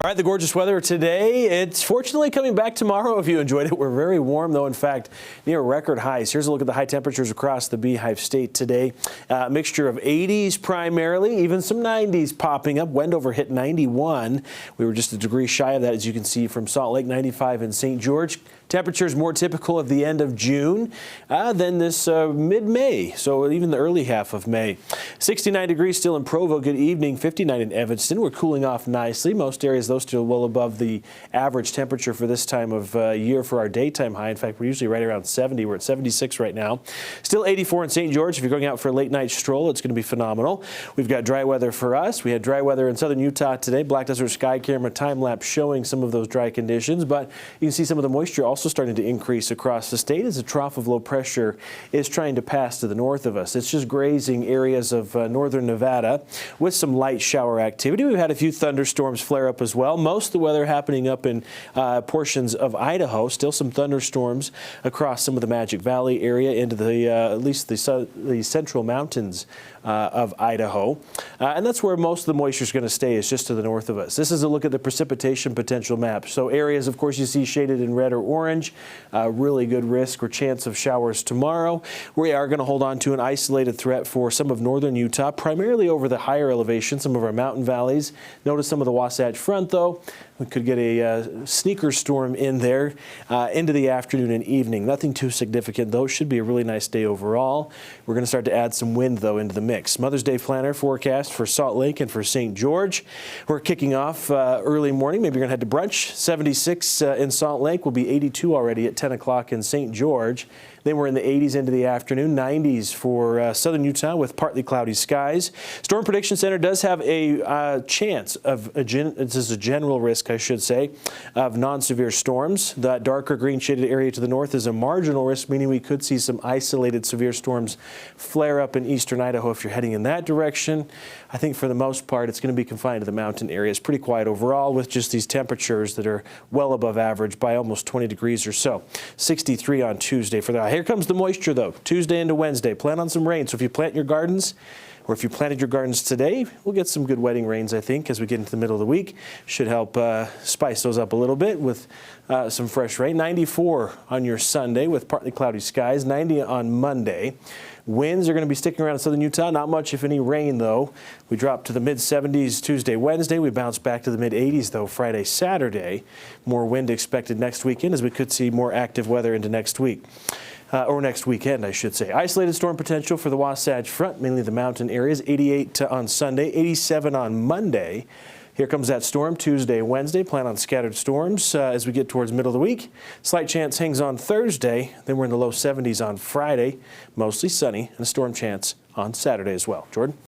All right, the gorgeous weather today. It's fortunately coming back tomorrow if you enjoyed it. We're very warm, though, in fact, near record highs. Here's a look at the high temperatures across the Beehive State today. Mixture of 80s primarily, even some 90s popping up. Wendover hit 91. We were just a degree shy of that, as you can see from Salt Lake, 95 in St. George. Temperatures more typical of the end of June than this mid-May, so even the early half of May. 69 degrees still in Provo. Good evening. 59 in Evanston. We're cooling off nicely. Most areas, though, still well above the average temperature for this time of year for our daytime high. In fact, we're usually right around 70. We're at 76 right now. Still 84 in St. George. If you're going out for a late night stroll, it's going to be phenomenal. We've got dry weather for us. We had dry weather in southern Utah today. Black Desert Sky Camera time-lapse showing some of those dry conditions, but you can see some of the moisture also starting to increase across the state as a trough of low pressure is trying to pass to the north of us. It's just grazing areas of northern Nevada with some light shower activity. We've had a few thunderstorms flare up as well. Most of the weather happening up in portions of Idaho. Still some thunderstorms across some of the Magic Valley area into the at least the central mountains of Idaho. And that's where most of the moisture is going to stay, is just to the north of us. This is a look at the precipitation potential map. So areas, of course, you see shaded in red or orange. Really good risk or chance of showers tomorrow. We are going to hold on to an isolated threat for some of northern Utah, primarily over the higher elevation, some of our mountain valleys. Notice some of the Wasatch Front, though. We could get a sneaker storm in there into the afternoon and evening. Nothing too significant, though. Should be a really nice day overall. We're going to start to add some wind, though, into the mix. Mother's Day planner forecast for Salt Lake and for St. George. We're kicking off early morning. Maybe you're going to head to brunch. 76 in Salt Lake. Will be 82 already at 10 o'clock in St. George. Then we're in the 80s into the afternoon, 90s for southern Utah with partly cloudy skies. Storm Prediction Center does have a chance of, this is a general risk, I should say, of non-severe storms. That darker green shaded area to the north is a marginal risk, meaning we could see some isolated severe storms flare up in eastern Idaho if you're heading in that direction. I think for the most part, it's going to be confined to the mountain areas. Pretty quiet overall with just these temperatures that are well above average by almost 20 degrees or so. 63 on Tuesday for that. Here comes the moisture, though. Tuesday into Wednesday. Plan on some rain. So if you plant your gardens, or if you planted your gardens today, we'll get some good wetting rains, I think, as we get into the middle of the week. Should help spice those up a little bit with some fresh rain. 94 on your Sunday with partly cloudy skies. 90 on Monday. Winds are going to be sticking around in southern Utah. Not much, if any, rain, though. We drop to the mid-70s Tuesday, Wednesday. We bounce back to the mid-80s, though, Friday, Saturday. More wind expected next weekend, as we could see more active weather into next week. Or next weekend, I should say. Isolated storm potential for the Wasatch Front, mainly the mountain areas. 88 on Sunday, 87 on Monday. Here comes that storm Tuesday, Wednesday. Plan on scattered storms as we get towards middle of the week. Slight chance hangs on Thursday. Then we're in the low 70s on Friday. Mostly sunny, and a storm chance on Saturday as well. Jordan?